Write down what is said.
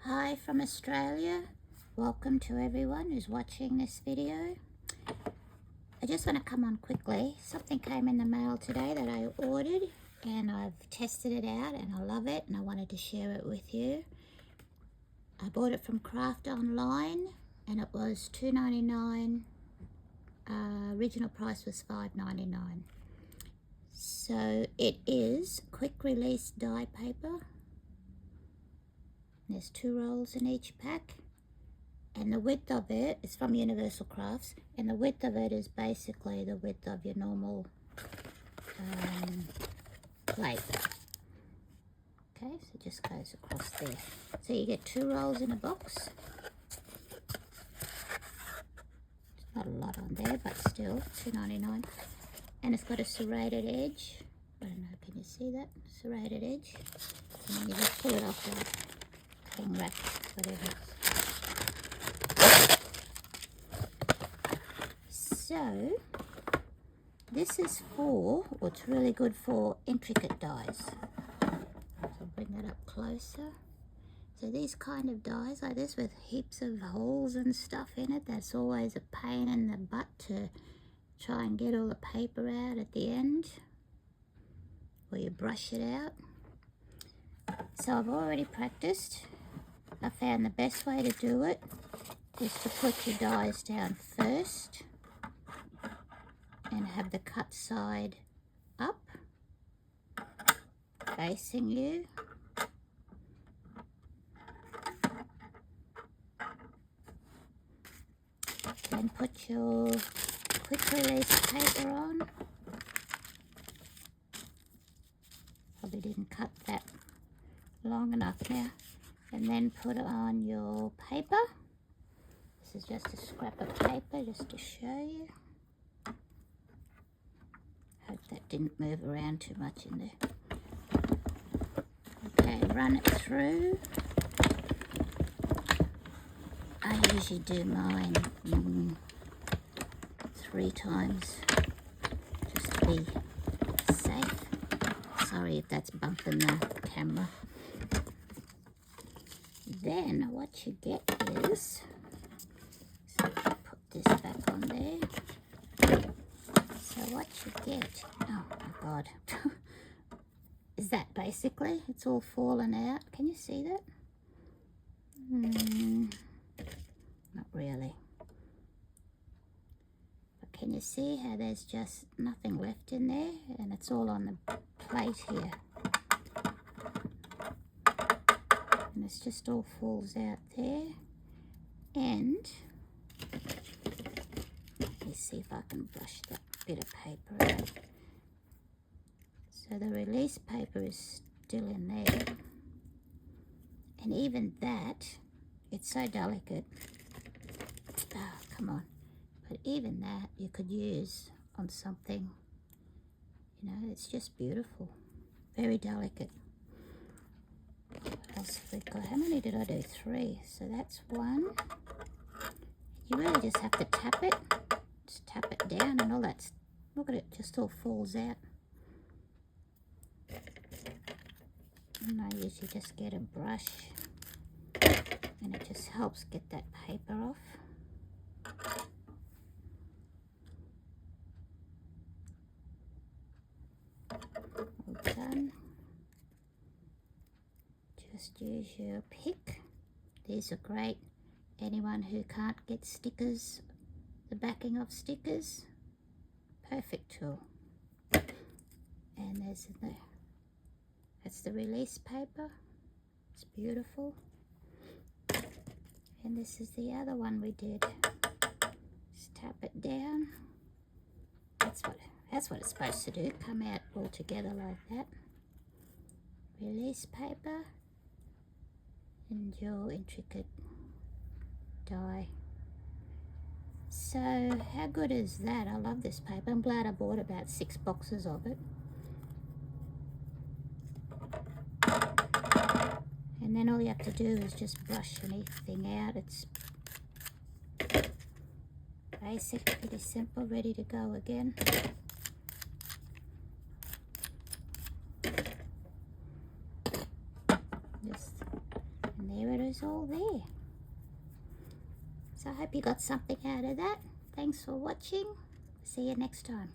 Hi from Australia. Welcome to everyone who's watching this video. I just want to come on quickly. Something came in the mail today that I ordered and I've tested it out and I love it and I wanted to share it with you. I bought it from Craft Online and it was $2.99. Original price was $5.99. So it is quick release die paper. There's 2 rolls in each pack, and the width of it is from Universal Crafts, and the width of it is basically the width of your normal plate. Okay, so it just goes across there. So you get 2 rolls in a box. It's not a lot on there, but still $2.99. And it's got a serrated edge. I don't know, can you see that? Serrated edge. And then you just pull it off like cling wrap, whatever. So this is for, or it's really good for intricate dies. So I'll bring that up closer. So these kind of dies like this with heaps of holes and stuff in it, that's always a pain in the butt to try and get all the paper out at the end, or you brush it out. So I've already practiced. I found the best way to do it is to put your dies down first and have the cut side up facing you. Then put your quick release paper on. Probably didn't cut that long enough now. And then put on your paper. This is just a scrap of paper just to show you. Hope that didn't move around too much in there. Okay, run it through. I usually do mine 3 times just to be safe. Sorry if that's bumping the camera. Then what you get is, so put this back on there. So what you get, oh my God, is that basically, it's all fallen out. Can you see that? Not really. But can you see how there's just nothing left in there? And it's all on the plate here. And it's just all falls out there. And let me see if I can brush that bit of paper out. So the release paper is still in there. And even that, it's so delicate. Oh, come on. But even that you could use on something, you know, it's just beautiful. Very delicate. What else have we got? How many did I do? 3. So that's 1. You really just have to tap it. Just tap it down and all that. Look at it, just all falls out. And I usually just get a brush and it just helps get that paper off. All done. Just use your pick. These are great. Anyone who can't get stickers, the backing of stickers, perfect tool. And that's the release paper. It's beautiful. And this is the other one we did. Just tap it down. That's what it's supposed to do. Come out all together like that. Release paper and your intricate die. So how good is that? I love this paper. I'm glad I bought about 6 boxes of it. And then all you have to do is just brush anything out. It's basic, pretty simple, ready to go again. And there it is all there. So I hope you got something out of that. Thanks for watching. See you next time.